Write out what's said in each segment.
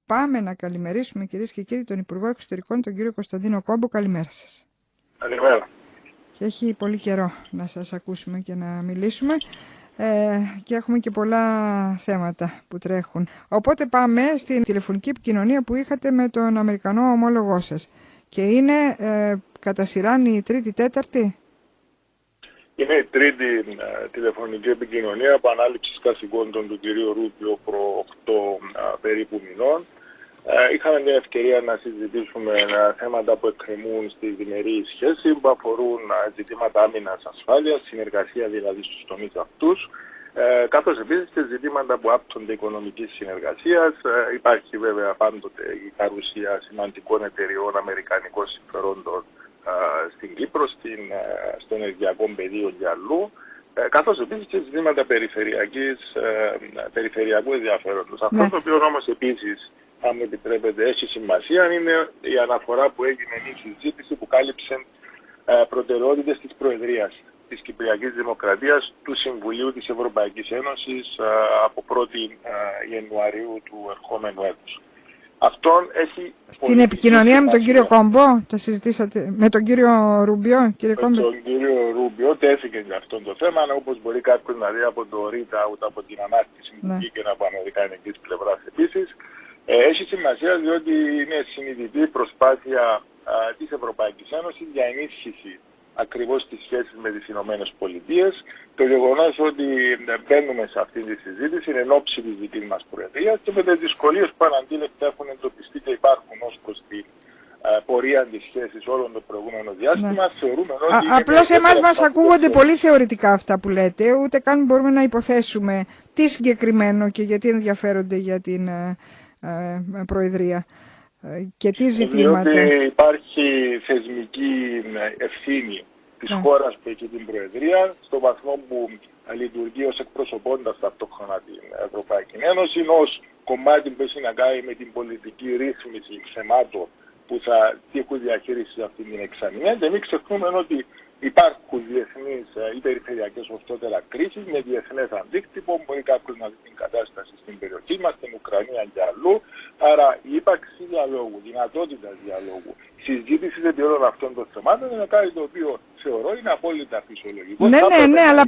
πάμε να καλημερίσουμε, κυρίες και κύριοι, τον Υπουργό Εξωτερικών, τον κύριο Κωνσταντίνο Κόμπο. Καλημέρα σας. Καλημέρα. Και έχει πολύ καιρό να σας ακούσουμε και να μιλήσουμε και έχουμε και πολλά θέματα που τρέχουν. Οπότε πάμε στην τηλεφωνική επικοινωνία που είχατε με τον Αμερικανό ομόλογό σας. Και είναι κατά σειράν η τρίτη, τέταρτη. Είναι η τρίτη τηλεφωνική επικοινωνία από ανάληψης καθηκόντων του κυρίου Ρούμπιο προ 8 περίπου μηνών. Είχαμε την ευκαιρία να συζητήσουμε θέματα που εκκρεμούν στη διμερή σχέση, που αφορούν ζητήματα άμυνας ασφάλειας, συνεργασία δηλαδή στους τομείς αυτούς, καθώς επίσης και ζητήματα που άπτονται οικονομικής συνεργασίας. Υπάρχει βέβαια πάντοτε η παρουσία σημαντικών εταιριών αμερικανικών συμφερόντων στην Κύπρο, στο ενεργειακό πεδίο και αλλού, καθώς επίσης και ζητήματα περιφερειακού ενδιαφέροντος. Ναι. Αυτό το οποίο όμως επίσης, αν μου επιτρέπετε, έχει σημασία είναι η αναφορά που έγινε η συζήτηση που κάλυψε προτεραιότητες της Προεδρίας της Κυπριακής Δημοκρατίας του Συμβουλίου της Ευρωπαϊκής Ένωσης από 1η Ιανουαρίου του ερχόμενου έτους. Αυτόν έχει στην επικοινωνία με τον κύριο Κόμπο, τα συζητήσατε με τον κύριο Ρούμπιο, κύριε Κόμπο. Με τον κύριο Ρούμπιο τέθηκε για αυτό το θέμα, όπως μπορεί κάποιος να δει από το readout, από την ανάρτηση που βγήκε από αμερικανικής πλευράς επίσης. Έχει σημασία διότι είναι συνειδητή προσπάθεια της Ευρωπαϊκής Ένωσης για ενίσχυση ακριβώς τις σχέσεις με τις Ηνωμένες Πολιτείες. Το γεγονός ότι μπαίνουμε σε αυτή τη συζήτηση είναι εν ώψη της δικής μας Προεδρίας και με τις δυσκολίες που αναντίλεκτα έχουν εντοπιστεί και υπάρχουν ως προς την πορεία της σχέσης όλων το προηγούμενο διάστημα, θεωρούμε ότι... Απλώς εμάς μας ακούγονται πολύ θεωρητικά αυτά που λέτε, ούτε καν μπορούμε να υποθέσουμε τι συγκεκριμένο και γιατί ενδιαφέρονται για την Προεδρία και τι ζητήματα. Διότι υπάρχει θεσμική ευθύνη της χώρας που έχει την Προεδρία, στο βαθμό που λειτουργεί ως εκπροσωπώντας ταυτόχρονα την Ευρωπαϊκή Ένωση, ως κομμάτι που έχει να κάνει με την πολιτική ρύθμιση θεμάτων που θα τύχουν διαχείριση σε αυτή την εξαμηνία. Και μην ξεχνούμε ότι υπάρχουν διεθνείς ή περιφερειακές ωστότερα κρίσεις με διεθνές αντίκτυπο. Μπορεί κάποιος να δει την κατάσταση στην περιοχή μας, στην Ουκρανία και αλλού. Άρα η ύπαρξη διαλόγου, δυνατότητα διαλόγου, συζήτηση επί όλων αυτών των θεμάτων είναι κάτι το οποίο θεωρώ είναι απόλυτα φυσιολογικό. Ναι, αλλά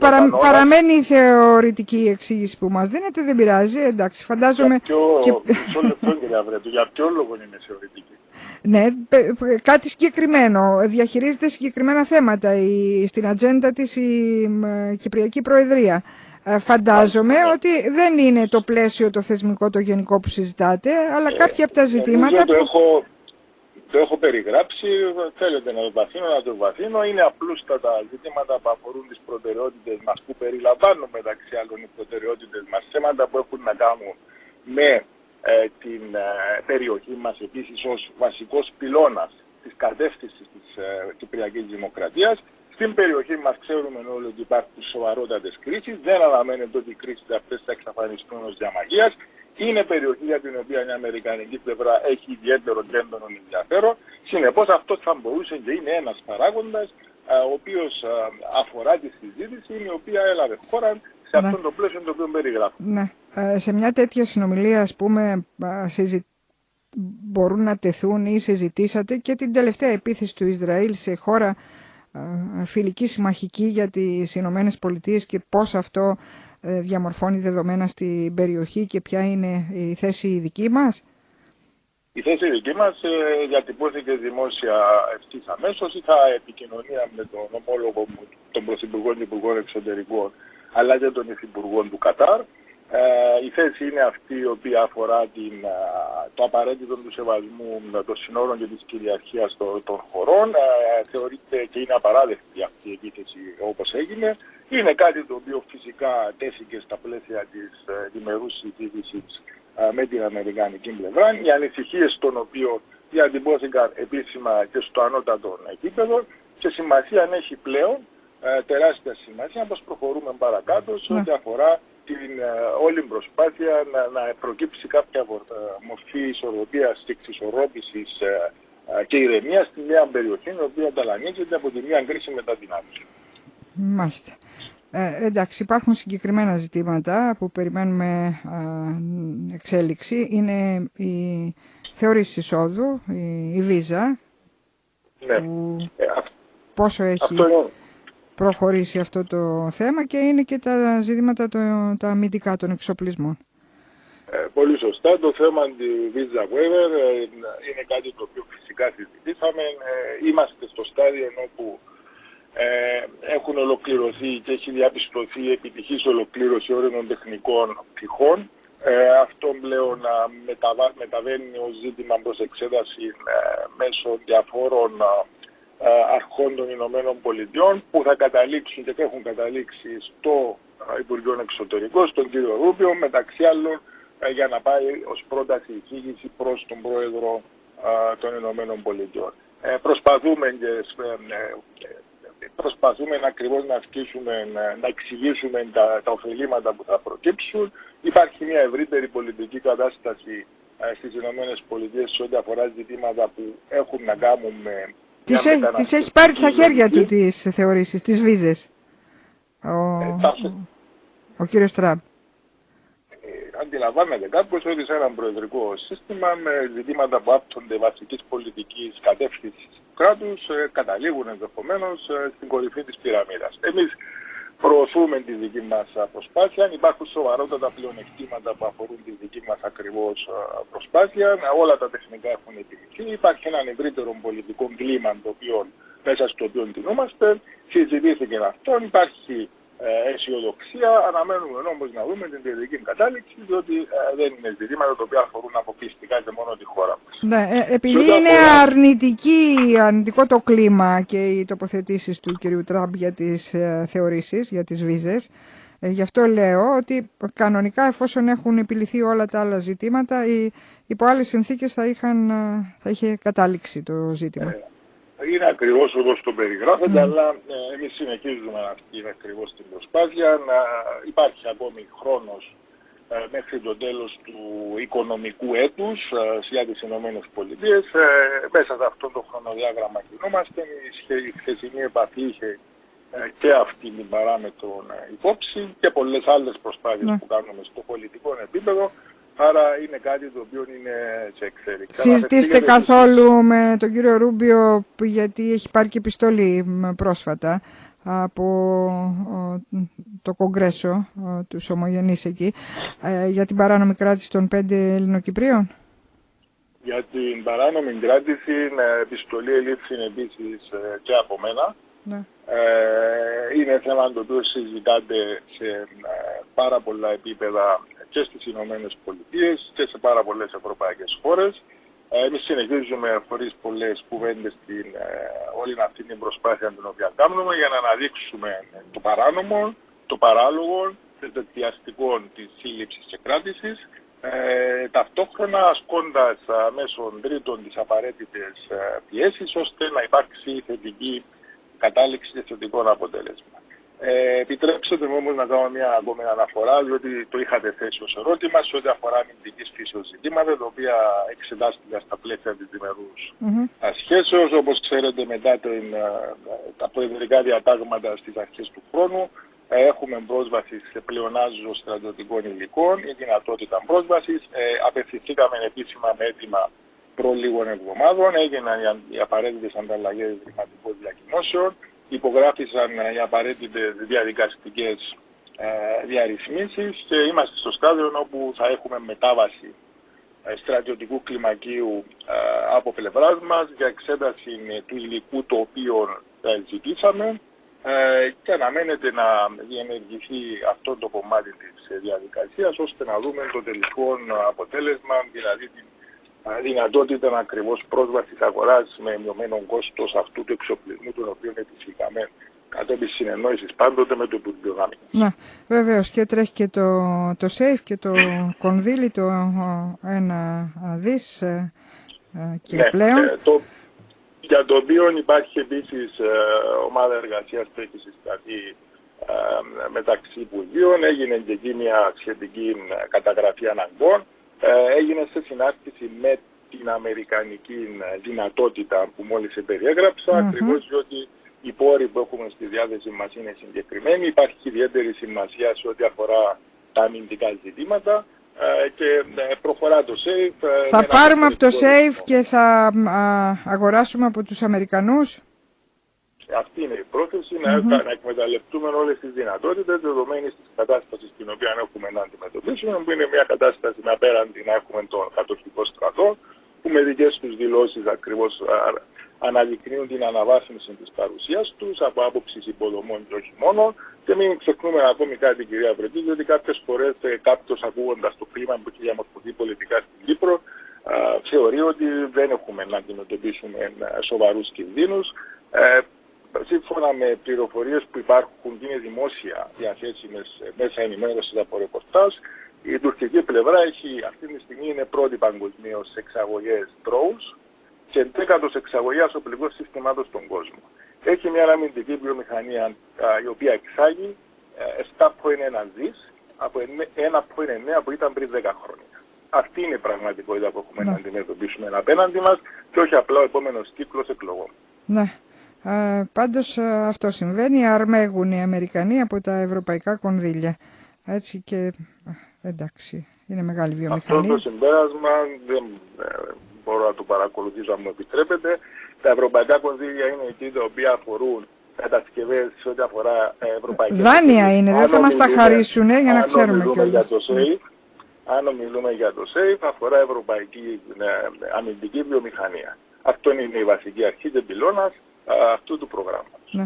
παραμένει η θεωρητική εξήγηση που μας δίνεται, δεν πειράζει, εντάξει, φαντάζομαι... Μισό λεπτό κύριε Αβρέτου, για ποιο λόγο είναι θεωρητική? Ναι, κάτι συγκεκριμένο. Διαχειρίζεται συγκεκριμένα θέματα στην ατζέντα της η Κυπριακή Προεδρία. Φαντάζομαι ότι δεν είναι το πλαίσιο το θεσμικό, το γενικό που συζητάτε, αλλά κάποια από τα ζητήματα... Το έχω περιγράψει, θέλετε να το βαθύνω, να το βαθύνω. Είναι απλούστατα ζητήματα που αφορούν τις προτεραιότητες μας, που περιλαμβάνουν μεταξύ άλλων οι προτεραιότητες μας θέματα που έχουν να κάνουν με την περιοχή μας επίσης ως βασικός πυλώνας της κατεύθυνσης της Κυπριακής Δημοκρατίας. Στην περιοχή μας ξέρουμε όλοι ότι υπάρχουν σοβαρότατες κρίσεις. Δεν αναμένεται ότι οι κρίσεις αυτές θα εξαφανιστούν ως διαμαγείας. Είναι περιοχή για την οποία η αμερικανική πλευρά έχει ιδιαίτερο έντονο ενδιαφέρον. Συνεπώς αυτό θα μπορούσε και είναι ένας παράγοντας ο οποίος αφορά τη συζήτηση, η οποία έλαβε χώρα σε αυτόν το πλαίσιο το οποίο περιγράφουμε. Ναι. Σε μια τέτοια συνομιλία, ας πούμε, μπορούν να τεθούν ή συζητήσατε και την τελευταία επίθεση του Ισραήλ σε χώρα φιλική συμμαχική για τις Ηνωμένες Πολιτείες και πώς αυτό διαμορφώνει δεδομένα στην περιοχή και ποια είναι η θέση δική μας? Η θέση δική μας διατυπώθηκε δημόσια ευθύς αμέσως. Είχα επικοινωνία με τον ομόλογο μου, τον Πρωθυπουργό και Υπουργό Εξωτερικών, αλλά και τον Υφυπουργό του Κατάρ. Η θέση είναι αυτή η οποία αφορά το απαραίτητο του σεβασμού των συνόρων και της κυριαρχίας των χωρών. Θεωρείται και είναι απαράδεκτη αυτή η επίθεση όπως έγινε. Είναι κάτι το οποίο φυσικά τέθηκε στα πλαίσια της διμερούς συζήτησης με την αμερικανική πλευρά. Οι ανησυχίες των οποίων διατυπώθηκαν επίσημα και στο ανώτατο επίπεδο και σημασία έχει πλέον, τεράστια σημασία, πως προχωρούμε παρακάτω σε ό,τι αφορά την όλη προσπάθεια να προκύψει κάποια μορφή ισορροπίας και εξισορρόπησης και ηρεμίας στη μια περιοχή η οποία ταλανίζεται από τη μία κρίση μετά την άλλη. Μάλιστα. Εντάξει, υπάρχουν συγκεκριμένα ζητήματα που περιμένουμε εξέλιξη. Είναι η θεώρηση εισόδου, η βίζα, Ναι. πόσο έχει προχωρήσει αυτό το θέμα, και είναι και τα ζητήματα τα αμυντικά των εξοπλισμών. Πολύ σωστά. Το θέμα του Visa Waiver είναι κάτι το οποίο φυσικά συζητήσαμε. Είμαστε στο στάδιο όπου έχουν ολοκληρωθεί και έχει διαπιστωθεί η επιτυχής ολοκλήρωση όρων τεχνικών πτυχών. Αυτό πλέον μεταβαίνει ως ζήτημα προς εξέταση μέσω διαφόρων αρχών των Ηνωμένων Πολιτειών, που θα καταλήξουν και έχουν καταλήξει στο Υπουργείο Εξωτερικών, στον κύριο Ρούμπιο, μεταξύ άλλων, για να πάει ως πρόταση εισήγηση προς τον Πρόεδρο των Ηνωμένων Πολιτειών. Προσπαθούμε ακριβώς να εξηγήσουμε τα ωφελήματα που θα προκύψουν. Υπάρχει μια ευρύτερη πολιτική κατάσταση στις Ηνωμένες Πολιτείες σε ό,τι αφορά ζητήματα που έχουν να κάνουν με... Τις έχει πάρει στα χέρια του τις θεωρήσεις, τις βίζες, ο κύριος Τραμπ. Αντιλαμβάνεται κάποιος ότι σε ένα προεδρικό σύστημα με ζητήματα που άπτονται βασικής πολιτικής κατεύθυνσης του κράτους καταλήγουν ενδεχομένως στην κορυφή της πυραμίδας. Εμείς προωθούμε τη δική μας προσπάθεια. Αν υπάρχουν σοβαρότατα πλεονεκτήματα που αφορούν τη δική μας ακριβώς προσπάθεια, όλα τα τεχνικά έχουν επιληθεί. Υπάρχει έναν ευρύτερο πολιτικό κλίμα μέσα στο οποίο κινούμαστε. Συζητήθηκε αυτό. Υπάρχει αισιοδοξία. Αναμένουμε όμως να δούμε την τελική κατάληξη, διότι δεν είναι ζητήματα τα οποία αφορούν αποκλειστικά και μόνο τη χώρα μας. Ναι, επειδή είναι αρνητικό το κλίμα και οι τοποθετήσεις του κυρίου Τραμπ για τις θεωρήσεις, για τις βίζες, γι' αυτό λέω ότι κανονικά, εφόσον έχουν επιληθεί όλα τα άλλα ζητήματα, υπό άλλες συνθήκες θα είχε κατάληξη το ζήτημα. Είναι ακριβώς όπως το περιγράφεται, αλλά εμείς συνεχίζουμε αυτή ακριβώς την προσπάθεια. Να υπάρχει ακόμη χρόνος μέχρι το τέλος του οικονομικού έτους για τις Ηνωμένες Πολιτείες. Μέσα σε αυτό το χρονοδιάγραμμα κινούμαστε. Η χθεσινή επαφή είχε και αυτή την παράμετρο υπόψη και πολλές άλλες προσπάθειες που κάνουμε στο πολιτικό επίπεδο. Άρα είναι κάτι το οποίο είναι σε εξέλιξη. Συζητήστε καθόλου με τον κύριο Ρούμπιο, γιατί έχει πάρει και επιστολή πρόσφατα από το Κογκρέσο, τους ομογενείς εκεί, για την παράνομη κράτηση των 5 Ελληνοκυπρίων? Για την παράνομη κράτηση, επιστολή ελήφθη επίσης και από μένα. Ναι. Είναι θέμα το οποίο συζητάται σε πάρα πολλά επίπεδα και στις Ηνωμένες Πολιτείες και σε πάρα πολλές ευρωπαϊκές χώρες. Εμείς συνεχίζουμε χωρίς πολλές κουβέντες όλη αυτή την προσπάθεια την οποία κάνουμε για να αναδείξουμε το παράνομο, το παράλογο, το εκδιαστικό της σύλληψης και κράτησης, ταυτόχρονα ασκώντας μέσω τρίτων τις απαραίτητες πιέσεις, ώστε να υπάρξει θετική κατάληξη και θετικό αποτέλεσμα. Επιτρέψτε μου όμως να κάνω μια ακόμη αναφορά, διότι το είχατε θέσει ως ερώτημα σε ό,τι αφορά αμυντικής φύσεως ζητήματα, τα οποία εξετάστηκαν στα πλαίσια της διμερούς σχέσεως. Όπως ξέρετε, μετά τα προεδρικά διατάγματα στις αρχές του χρόνου, έχουμε πρόσβαση σε πλεονάζο στρατιωτικών υλικών ή δυνατότητα πρόσβασης. Απευθυνθήκαμε επίσημα με έτοιμα προ λίγων εβδομάδων, έγιναν οι απαραίτητες ανταλλαγές δηματικών διακοινώσεων, υπογράφησαν οι απαραίτητες διαδικαστικές διαρρυθμίσεις και είμαστε στο στάδιο όπου θα έχουμε μετάβαση στρατιωτικού κλιμακίου από πλευράς μας για εξέταση του υλικού το οποίο ζητήσαμε και αναμένεται να διενεργηθεί αυτό το κομμάτι της διαδικασίας, ώστε να δούμε το τελικό αποτέλεσμα, δηλαδή την δυνατότητα ακριβώς πρόσβασης αγοράς με μειωμένο κόστος αυτού του εξοπλισμού, τον οποίο επιφυλακάμε κατόπιν συνεννόησης πάντοτε με το Υπουργείο Άμυνας. Ναι, βεβαίως, και τρέχει και το ΣΕΙΦ και το κονδύλι, το 1 δις και πλέον. Για το οποίο υπάρχει επίσης ομάδα εργασίας που έχει συσταθεί μεταξύ Υπουργείων. Έγινε και εκεί μια σχετική καταγραφή αναγκών. Έγινε σε συνάρτηση με την αμερικανική δυνατότητα που μόλις περιέγραψα, ακριβώς διότι οι πόροι που έχουμε στη διάθεση μας είναι συγκεκριμένοι. Υπάρχει ιδιαίτερη σημασία σε ό,τι αφορά τα αμυντικά ζητήματα και προχωρά το ΣΕΙΦ. Θα πάρουμε από το ΣΕΙΦ και θα αγοράσουμε από τους Αμερικανούς. Αυτή είναι η πρόθεση, να εκμεταλλευτούμε όλες τις δυνατότητες δεδομένης της κατάστασης την οποία έχουμε να αντιμετωπίσουμε, που είναι μια κατάσταση με απέραντη να έχουμε τον κατοχικό στρατό, που με δικές τους δηλώσεις ακριβώς αναδεικνύουν την αναβάθμιση της παρουσίας τους από άποψης υποδομών και όχι μόνο. Και μην ξεχνούμε ακόμη κάτι, κυρία Βρετή, διότι κάποιες φορές κάποιος ακούγοντας το κλίμα που έχει διαμορφωθεί πολιτικά στην Κύπρο, θεωρεί ότι δεν έχουμε να αντιμετωπίσουμε σοβαρούς κινδύνους. Σύμφωνα με πληροφορίες που υπάρχουν και είναι δημόσια διαθέσιμες μέσα ενημέρωσης από ρεπορτάζ, η τουρκική πλευρά αυτή τη στιγμή είναι πρώτη παγκοσμίως σε εξαγωγές drones και 10ος εξαγωγέας οπλικών συστημάτων στον κόσμο. Έχει μια αμυντική βιομηχανία η οποία εξάγει 7,1 δις από 1,9 που ήταν πριν 10 χρόνια. Αυτή είναι η πραγματικότητα που έχουμε να αντιμετωπίσουμε απέναντι μας και όχι απλά ο επόμενος κύκλος εκλογών. Ναι. Πάντως αυτό συμβαίνει, αρμέγουν οι Αμερικανοί από τα ευρωπαϊκά κονδύλια. Έτσι και εντάξει, είναι μεγάλη βιομηχανία. Αυτό το συμπέρασμα δεν μπορώ να το παρακολουθήσω αν μου επιτρέπετε. Τα ευρωπαϊκά κονδύλια είναι εκεί τα οποία αφορούν κατασκευές σε ό,τι αφορά ευρωπαϊκές. Δάνεια είναι, δεν θα μας τα χαρίσουν για να ξέρουμε κιόλας. Αν μιλούμε για το ΣΕΙΦ, αφορά ευρωπαϊκή αμυντική βιομηχανία. Αυτό είναι η βασική αρχή και πυλώνας αυτού του προγράμματος. Ναι.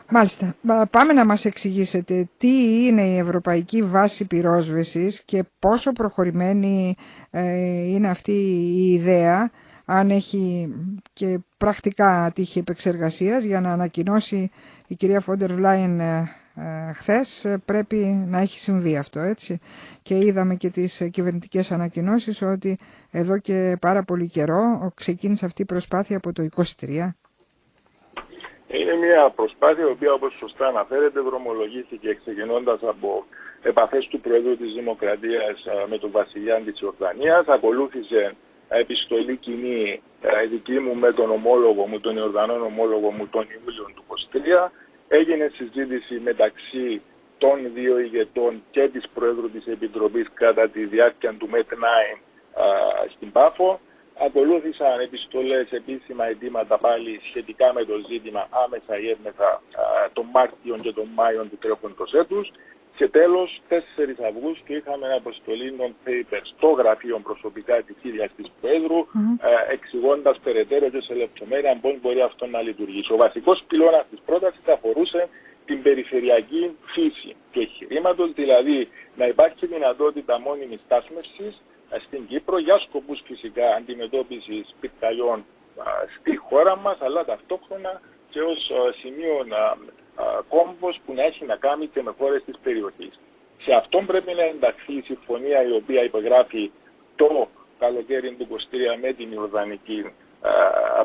Μάλιστα. Πάμε να μας εξηγήσετε τι είναι η Ευρωπαϊκή Βάση Πυρόσβεσης και πόσο προχωρημένη είναι αυτή η ιδέα, αν έχει και πρακτικά τύχη επεξεργασίας, για να ανακοινώσει η κυρία Φόντερ Λάιεν χθες, πρέπει να έχει συμβεί αυτό, έτσι. Και είδαμε και τις κυβερνητικές ανακοινώσεις ότι εδώ και πάρα πολύ καιρό ξεκίνησε αυτή η προσπάθεια από το 2023. Είναι μια προσπάθεια η οποία, όπως σωστά αναφέρεται, δρομολογήθηκε ξεκινώντας από επαφές του Προέδρου της Δημοκρατίας με τον Βασιλιά της Ιορδανίας. Ακολούθησε επιστολή κοινή δική μου με τον ομόλογο μου, τον Ιορδανόν ομόλογο μου, τον Ιούλιο του 2023. Έγινε συζήτηση μεταξύ των δύο ηγετών και της Προέδρου της Επιτροπής κατά τη διάρκεια του ΜΕΤ9 στην Πάφο. Ακολούθησαν επιστολές, επίσημα αιτήματα πάλι σχετικά με το ζήτημα άμεσα ή έμεσα τον Μάρτιο και τον Μάιο του τρέχοντος έτους. Και τέλος, 4 Αυγούστου είχαμε αποστολή των papers στο γραφείο προσωπικά της ίδιας της Προέδρου, εξηγώντας περαιτέρω και σε λεπτομέρεια πώς μπορεί αυτό να λειτουργήσει. Ο βασικός πυλώνας της πρότασης αφορούσε την περιφερειακή φύση του εγχειρήματος, δηλαδή να υπάρχει δυνατότητα μόνιμης στάθμευσης στην Κύπρο για σκοπούς φυσικά αντιμετώπισης πυρκαγιών στη χώρα μας, αλλά ταυτόχρονα και ως σημείο κόμβος που να έχει να κάνει και με χώρες της περιοχής. Σε αυτόν πρέπει να ενταχθεί η συμφωνία η οποία υπογράφει το καλοκαίρι του 2023 με την Ιορδανική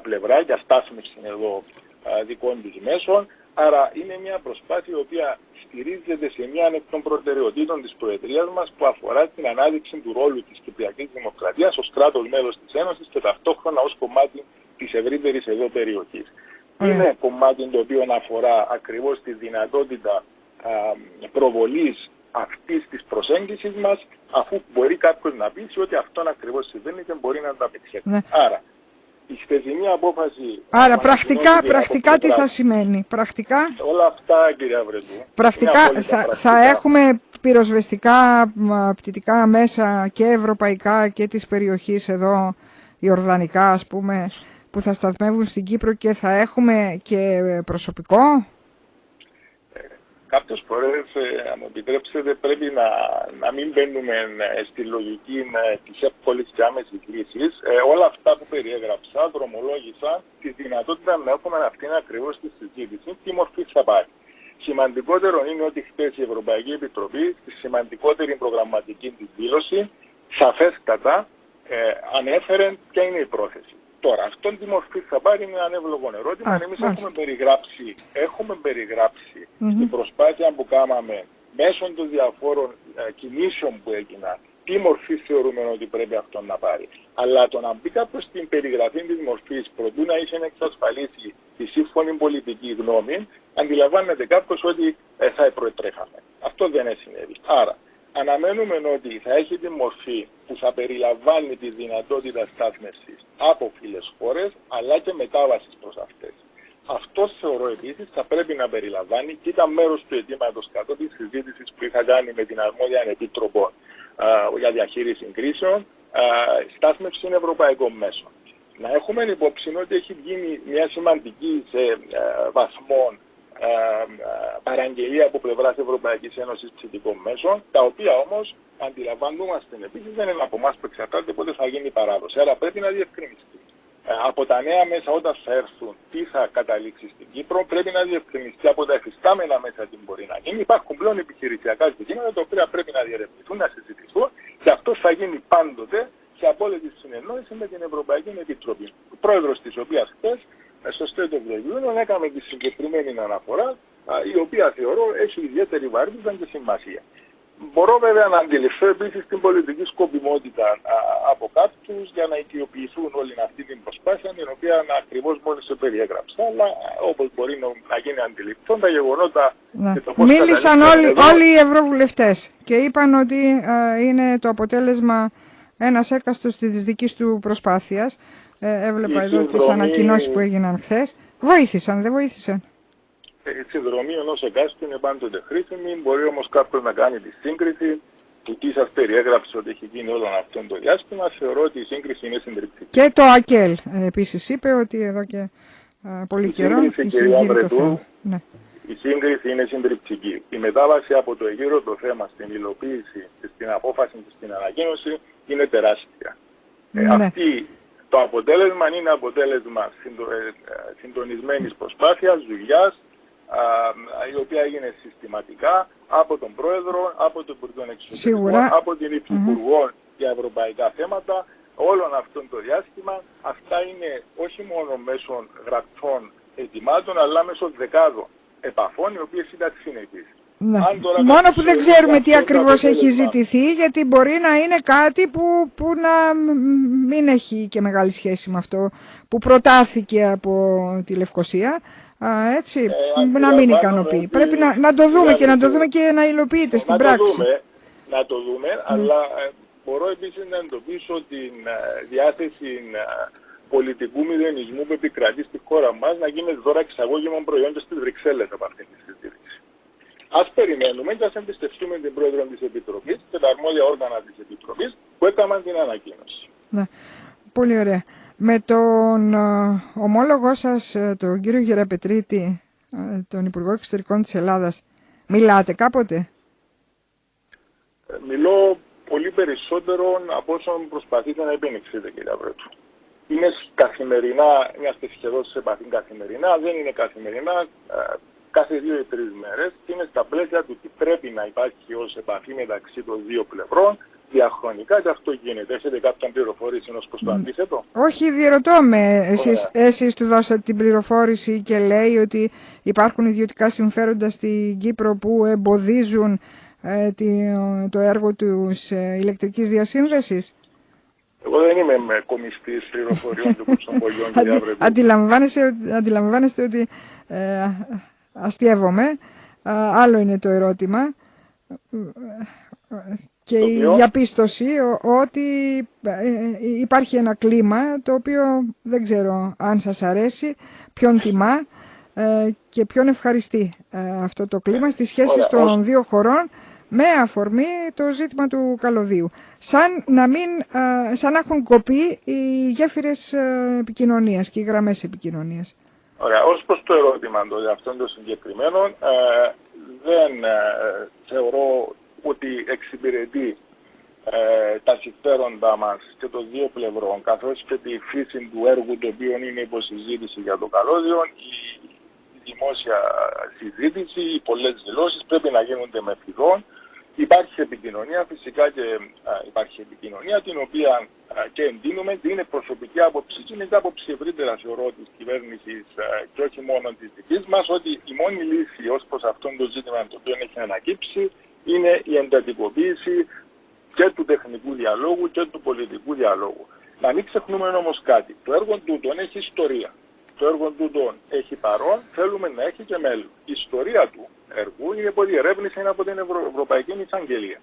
πλευρά για στάθμευση εδώ δικών τους μέσων. Άρα είναι μια προσπάθεια η οποία στηρίζεται σε μια εκ των προτεραιοτήτων της Προεδρίας μας που αφορά την ανάδειξη του ρόλου της Κυπριακής Δημοκρατίας ως κράτος μέλος της Ένωσης και ταυτόχρονα ως κομμάτι της ευρύτερης εδώ περιοχής. Είναι κομμάτι το οποίο αφορά ακριβώς τη δυνατότητα προβολής αυτής της προσέγγισης μας, αφού μπορεί κάποιος να πει ότι αυτόν ακριβώς συμβαίνει και μπορεί να τα πετυχαίνει. Ναι. Άρα, η χθεσινή απόφαση... Άρα πρακτικά τι θα σημαίνει? Πρακτικά... Όλα αυτά, κυρία Βρετού. Πρακτικά θα έχουμε πυροσβεστικά πτυτικά μέσα και ευρωπαϊκά και της περιοχής εδώ, ιορδανικά ας πούμε, που θα σταθμεύουν στην Κύπρο και θα έχουμε και προσωπικό. Κάποιες φορές, αν μου επιτρέψετε, πρέπει να μην μπαίνουμε στη λογική της εύκολης και άμεσης λύσης. Όλα αυτά που περιέγραψα δρομολόγησαν τη δυνατότητα να έχουμε αυτήν ακριβώς τη συζήτηση, τι μορφή θα πάρει. Σημαντικότερο είναι ότι χθες η Ευρωπαϊκή Επιτροπή, στη σημαντικότερη προγραμματική της δήλωση, σαφέστατα ανέφερε ποια είναι η πρόθεση. Τώρα, αυτόν τη μορφή θα πάρει είναι ένα εύλογο ερώτημα. Εμείς έχουμε περιγράψει την προσπάθεια που κάναμε μέσω των διαφόρων κινήσεων που έγιναν, τι μορφή θεωρούμε ότι πρέπει αυτό να πάρει. Αλλά το να μπει κάποιος στην περιγραφή της μορφής προτού να είχε εξασφαλίσει τη σύμφωνη πολιτική γνώμη, αντιλαμβάνεται κάποιος ότι θα προετρέχαμε. Αυτό δεν συνέβη. Άρα, αναμένουμε ότι θα έχει τη μορφή που θα περιλαμβάνει τη δυνατότητα στάθμευσης από φίλες χώρες, αλλά και μετάβασης προς αυτές. Αυτό θεωρώ επίσης θα πρέπει να περιλαμβάνει και ήταν μέρος του αιτήματος κάτω της συζήτησης που είχα κάνει με την αρμόδια επίτροπο για διαχείριση κρίσεων, στάθμευση ευρωπαϊκών μέσων. Να έχουμε υπόψη ότι έχει γίνει μια σημαντική σε βαθμό παραγγελία από πλευράς Ευρωπαϊκής Ένωσης ψηφικών μέσων, τα οποία όμως αντιλαμβανόμαστε επίσης δεν είναι από εμάς που εξαρτάται πότε θα γίνει η παράδοση. Άρα πρέπει να διευκρινιστεί. Από τα νέα μέσα όταν θα έρθουν τι θα καταλήξει στην Κύπρο, πρέπει να διευκρινιστεί από τα εφιστάμενα μέσα τι μπορεί να γίνει. Υπάρχουν πλέον επιχειρησιακά ζητήματα τα οποία πρέπει να διερευνηθούν, να συζητηθούν και αυτό θα γίνει πάντοτε σε απόλυτη συνεννόηση με την Ευρωπαϊκή Επιτροπή. Ο πρόεδρος της οποίας χθες, στο State of the Union, έκαμε τη συγκεκριμένη αναφορά, η οποία θεωρώ έχει ιδιαίτερη βαρύτητα και σημασία. Μπορώ βέβαια να αντιληφθώ επίσης την πολιτική σκοπιμότητα από κάποιους για να οικειοποιηθούν όλη αυτή την προσπάθεια, την οποία ακριβώς μόλις σε περιέγραψα, αλλά όπως μπορεί να γίνει αντιληπτό, τα γεγονότα και το πώς μίλησαν όλοι οι ευρωβουλευτές και είπαν ότι είναι το αποτέλεσμα ένας έκαστος της δικής του προσπάθειας. Έβλεπα εδώ τις ανακοινώσεις που έγιναν χθες. Βοήθησαν, δεν βοήθησαν? Η συνδρομή ενός εκάστου είναι πάντοτε χρήσιμη, μπορεί όμως κάποιος να κάνει τη σύγκριση του τι σας περιέγραψε ότι έχει γίνει όλο αυτό το διάστημα. Θεωρώ ότι η σύγκριση είναι συντριπτική. Και το ΑΚΕΛ επίσης είπε ότι εδώ και πολύ καιρό είχε γύρει το θέμα. Ναι. Η σύγκριση είναι συντριπτική. Η μετάβαση από το εγείρωτο θέμα στην υλοποίηση, στην απόφαση και στην ανακοίνωση είναι τεράστια. Ναι. Το αποτέλεσμα είναι αποτέλεσμα συντονισμένης προσπάθειας, δουλειάς, η οποία έγινε συστηματικά από τον Πρόεδρο, από τον Υπουργό Εξωτερικών, από την Υφυπουργό για ευρωπαϊκά θέματα, όλων αυτών το διάστημα. Αυτά είναι όχι μόνο μέσω γραπτών αιτημάτων, αλλά μέσω δεκάδων επαφών, οι οποίες ήταν συνεχείς. Ναι. Μόνο που δεν ξέρουμε τι ακριβώς έχει ζητηθεί, γιατί μπορεί να είναι κάτι που να μην έχει και μεγάλη σχέση με αυτό που προτάθηκε από τη Λευκοσία. Έτσι, να μην ικανοποιεί. Πρέπει να το δούμε και να το δούμε και να υλοποιείται στην πράξη. Να το δούμε, αλλά μπορώ επίσης να εντοπίσω την διάθεση πολιτικού μηδενισμού που επικρατεί στη χώρα μας να γίνει δώρα εξαγώγημων προϊόντων στις Βρυξέλλες από αυτή τη συζήτηση. Ας περιμένουμε και ας εμπιστευτούμε την Πρόεδρο της Επιτροπής και τα αρμόδια όργανα της Επιτροπής που έκαναν την ανακοίνωση. Ναι. Πολύ ωραία. Με τον ομόλογό σας, τον κύριο Γεραπετρίτη, τον Υπουργό Εξωτερικών της Ελλάδας, μιλάτε κάποτε? Μιλώ πολύ περισσότερο από όσον προσπαθείτε να επενεξείτε, κύριε Αβρέτου. Είναι καθημερινά, είμαστε σχεδόν σε επαφή καθημερινά, δεν είναι καθημερινά, κάθε 2 ή 3 μέρες και είναι στα πλαίσια του τι πρέπει να υπάρχει ως επαφή μεταξύ των δύο πλευρών, διαχρονικά και αυτό γίνεται. Έχετε κάποια πληροφόρηση ως προς το αντίθετο? Όχι, διερωτώ με. Εσείς του δώσατε την πληροφόρηση και λέει ότι υπάρχουν ιδιωτικά συμφέροντα στην Κύπρο που εμποδίζουν το έργο της ηλεκτρικής διασύνδεσης? Εγώ δεν είμαι κομιστής πληροφοριών του Κοψομπολιών, κύριε Αβρετού. Αντιλαμβάνεστε ότι αστειεύομαι. Άλλο είναι το ερώτημα. Και η διαπίστωση ότι υπάρχει ένα κλίμα το οποίο δεν ξέρω αν σας αρέσει, ποιον τιμά και ποιον ευχαριστεί αυτό το κλίμα στις σχέσεις των δύο χωρών με αφορμή το ζήτημα του καλωδίου. Σαν να έχουν κοπεί οι γέφυρες επικοινωνίας και οι γραμμές επικοινωνίας. Ωραία, ως προς το ερώτημα για αυτόν το συγκεκριμένο, δεν θεωρώ ότι εξυπηρετεί τα συμφέροντά μας και των δύο πλευρών, καθώς και τη φύση του έργου το οποίο είναι υποσυζήτηση για το καλώδιο, η δημόσια συζήτηση, οι πολλές δηλώσεις πρέπει να γίνονται με φιδόν. Υπάρχει επικοινωνία, φυσικά και υπάρχει επικοινωνία, την οποία και εντείνουμε, και είναι προσωπική άποψη και είναι και άποψη ευρύτερα θεωρώ της κυβέρνησης και όχι μόνο της δικής μας, ότι η μόνη λύση ως προς αυτόν το ζήτημα το οποίο έχει ανακύψει είναι η εντατικοποίηση και του τεχνικού διαλόγου και του πολιτικού διαλόγου. Να μην ξεχνούμε όμως κάτι. Το έργο τούτον έχει ιστορία. Το έργο τούτον έχει παρόν, θέλουμε να έχει και μέλλον. Η ιστορία του έργου είναι από διερεύνηση από την Ευρωπαϊκή Εισαγγελία.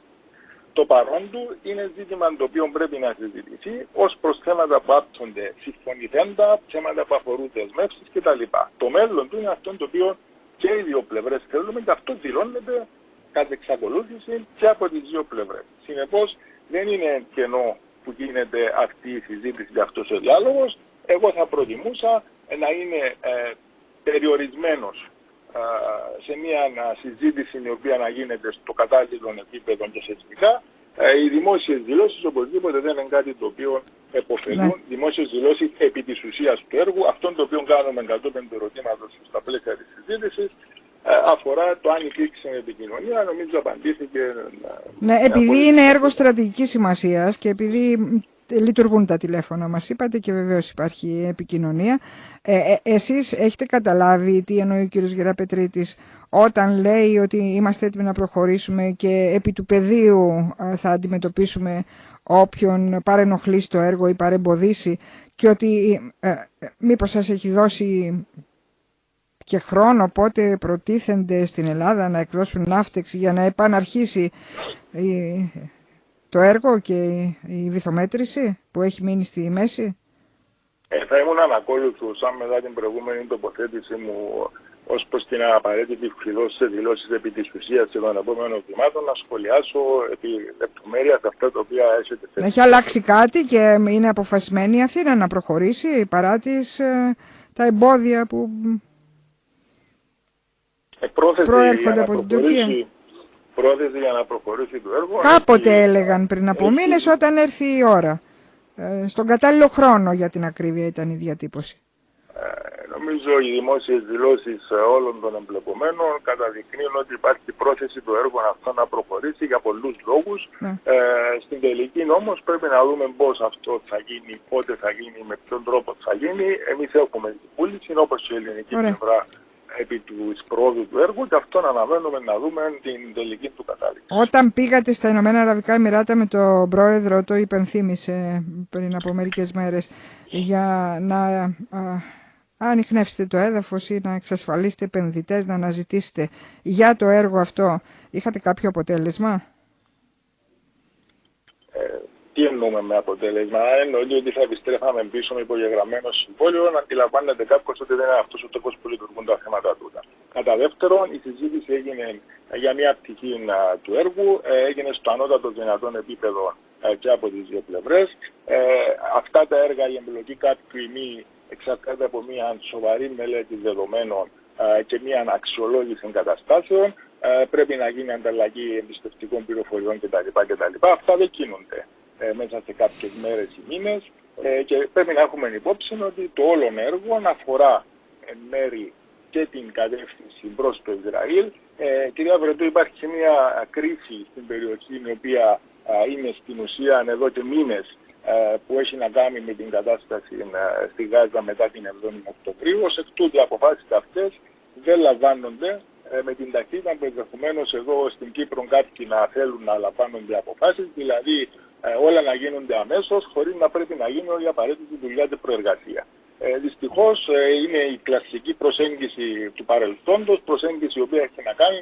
Το παρόν του είναι ζήτημα το οποίο πρέπει να συζητηθεί ως προς θέματα που άπτονται συμφωνηθέντα, θέματα που αφορούν δεσμεύσεις κτλ. Το μέλλον του είναι αυτό το οποίο και οι δύο πλευρές θέλουμε και αυτό δηλώνεται κατά εξακολούθηση και από τις δύο πλευρές. Συνεπώς δεν είναι κενό που γίνεται αυτή η συζήτηση και αυτός ο διάλογος. Εγώ θα προτιμούσα να είναι περιορισμένος σε μια συζήτηση η οποία να γίνεται στο κατάλληλο επίπεδο και θεσμικά. Οι δημόσιες δηλώσεις οπωσδήποτε δεν είναι κάτι το οποίο επωφελούν. Ναι. Δημόσιες δηλώσεις επί της ουσίας του έργου, αυτό το οποίο κάνουμε κατόπιν του ερωτήματος στα πλαίσια της συζήτησης, αφορά το αν υπήρξε επικοινωνία, νομίζω απαντήθηκε. Ναι, επειδή είναι έργο στρατηγικής σημασίας και επειδή λειτουργούν τα τηλέφωνα, μας είπατε, και βεβαίως υπάρχει επικοινωνία. Εσείς έχετε καταλάβει τι εννοεί ο κύριος Γεραπετρίτης όταν λέει ότι είμαστε έτοιμοι να προχωρήσουμε και επί του πεδίου θα αντιμετωπίσουμε όποιον παρενοχλήσει το έργο ή παρεμποδίσει, και ότι μήπως σας έχει δώσει και χρόνο πότε προτίθενται στην Ελλάδα να εκδώσουν ναύτεξη για να επαναρχίσει το έργο και η βυθομέτρηση που έχει μείνει στη μέση? Θα ήμουν ανακόλουθος αν μετά την προηγούμενη τοποθέτηση μου ως προς την απαραίτητη φυλώση σε δηλώσεις επί της ουσίας των επόμενων βημάτων να σχολιάσω επί λεπτομέρεια αυτά τα οποία έχετε θέσει. Έχει αλλάξει κάτι και είναι αποφασισμένη η Αθήνα να προχωρήσει παρά τα εμπόδια που προέρχονται από την Τουρκία? Πρόθεση για να προχωρήσει το έργο. Κάποτε έλεγαν πριν από μήνες, όταν έρθει η ώρα. Στον κατάλληλο χρόνο, για την ακρίβεια, ήταν η διατύπωση. Νομίζω οι δημόσιες δηλώσεις όλων των εμπλεκομένων καταδεικνύουν ότι υπάρχει πρόθεση το έργο αυτό να προχωρήσει για πολλούς λόγους. Στην τελική όμως πρέπει να δούμε πώς αυτό θα γίνει, πότε θα γίνει, με ποιον τρόπο θα γίνει. Εμείς έχουμε την πούληση, όπως και η ελληνική πλευρά, επί του προόδου του έργου, και αυτόν αναμένουμε να δούμε την τελική του κατάληξη. Όταν πήγατε στα Ηνωμένα Αραβικά Εμιράτα με τον πρόεδρο, το υπενθύμησε πριν από μερικές μέρες, για να ανιχνεύσετε το έδαφος ή να εξασφαλίσετε επενδυτές, να αναζητήσετε για το έργο αυτό, είχατε κάποιο αποτέλεσμα? Τι εννοούμε με αποτέλεσμα? Εννοείται ότι θα επιστρέφαμε πίσω με υπογεγραμμένο συμβόλαιο, να αντιλαμβάνεται κάποιος ότι δεν είναι αυτός ο τρόπος που λειτουργούν τα θέματα τούτα. Κατά δεύτερον, η συζήτηση έγινε για μια πτυχή του έργου, έγινε στο ανώτατο δυνατόν επίπεδο και από τις δύο πλευρές. Αυτά τα έργα, η εμπλοκή κάποιου ή μη, εξαρτάται από μια σοβαρή μελέτη δεδομένων και μια αξιολόγηση εγκαταστάσεων. Πρέπει να γίνει ανταλλαγή εμπιστευτικών πληροφοριών κτλ. Αυτά δεν κινούνται μέσα σε κάποιες μέρες ή μήνες, και πρέπει να έχουμε υπόψη ότι το όλο έργο αφορά εν μέρη και την κατεύθυνση προς το Ισραήλ. Κυρία Βρετού, υπάρχει μια κρίση στην περιοχή, η οποία είναι στην ουσία εδώ και μήνες, που έχει να κάνει με την κατάσταση στη Γάζα μετά την 7η Οκτωβρίου. Ως εκ τούτου οι αποφάσεις αυτές δεν λαμβάνονται με την ταχύτητα που ενδεχομένως εδώ στην Κύπρο κάποιοι να θέλουν να λαμβάνονται αποφάσεις, δηλαδή όλα να γίνονται αμέσως, χωρίς να πρέπει να γίνει όλη η απαραίτητη δουλειά και προεργασία. Δυστυχώς είναι η κλασική προσέγγιση του παρελθόντος, προσέγγιση η οποία έχει να κάνει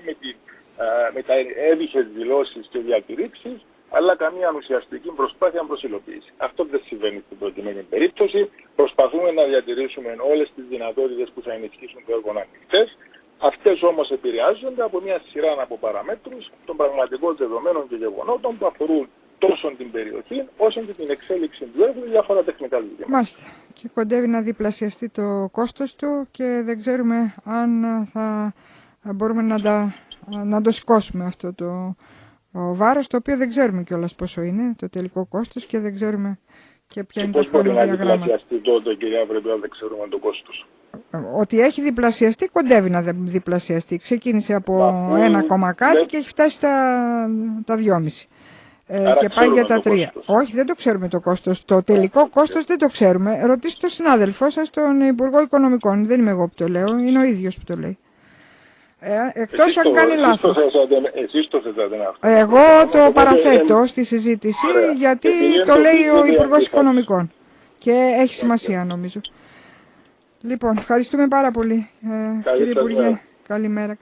με τα έβυχες δηλώσεις και διακηρύξεις, αλλά καμία ουσιαστική προσπάθεια προς υλοποίηση. Αυτό δεν συμβαίνει στην προκειμένη περίπτωση. Προσπαθούμε να διατηρήσουμε όλες τις δυνατότητες που θα ενισχύσουν το έργο ανοιχτές. Αυτές όμως επηρεάζονται από μια σειρά από παραμέτρους των πραγματικών δεδομένων και γεγονότων που αφορούν τόσο την περιοχή όσο και την εξέλιξη του έργου, διάφορα τεχνικά ζητήματα. Μάλιστα. Και κοντεύει να διπλασιαστεί το κόστος του και δεν ξέρουμε αν θα μπορούμε να το σηκώσουμε αυτό το βάρος, το οποίο δεν ξέρουμε κιόλας πόσο είναι το τελικό κόστος και δεν ξέρουμε και ποια είναι τα χρονοδιαγράμματα. Πώς μπορεί να διπλασιαστεί τότε, κυρία Βρετού, αν δεν ξέρουμε το κόστος? Ότι έχει διπλασιαστεί, κοντεύει να διπλασιαστεί. Ξεκίνησε από 1, κάτι και έχει φτάσει τα 2,5. Και πάει για τα 3. Όχι, δεν το ξέρουμε το κόστος. Το τελικό κόστος δεν το ξέρουμε. Ρωτήστε τον συνάδελφό σας, τον Υπουργό Οικονομικών. Δεν είμαι εγώ που το λέω, είναι ο ίδιος που το λέει. Εκτός αν κάνει λάθος. Εσείς το θέσατε αυτό. Εγώ το παραθέτω στη συζήτηση, γιατί το λέει ο Υπουργός Οικονομικών. Και έχει σημασία νομίζω. Λοιπόν, ευχαριστούμε πάρα πολύ. Κύριε Υπουργέ, καλημέρα.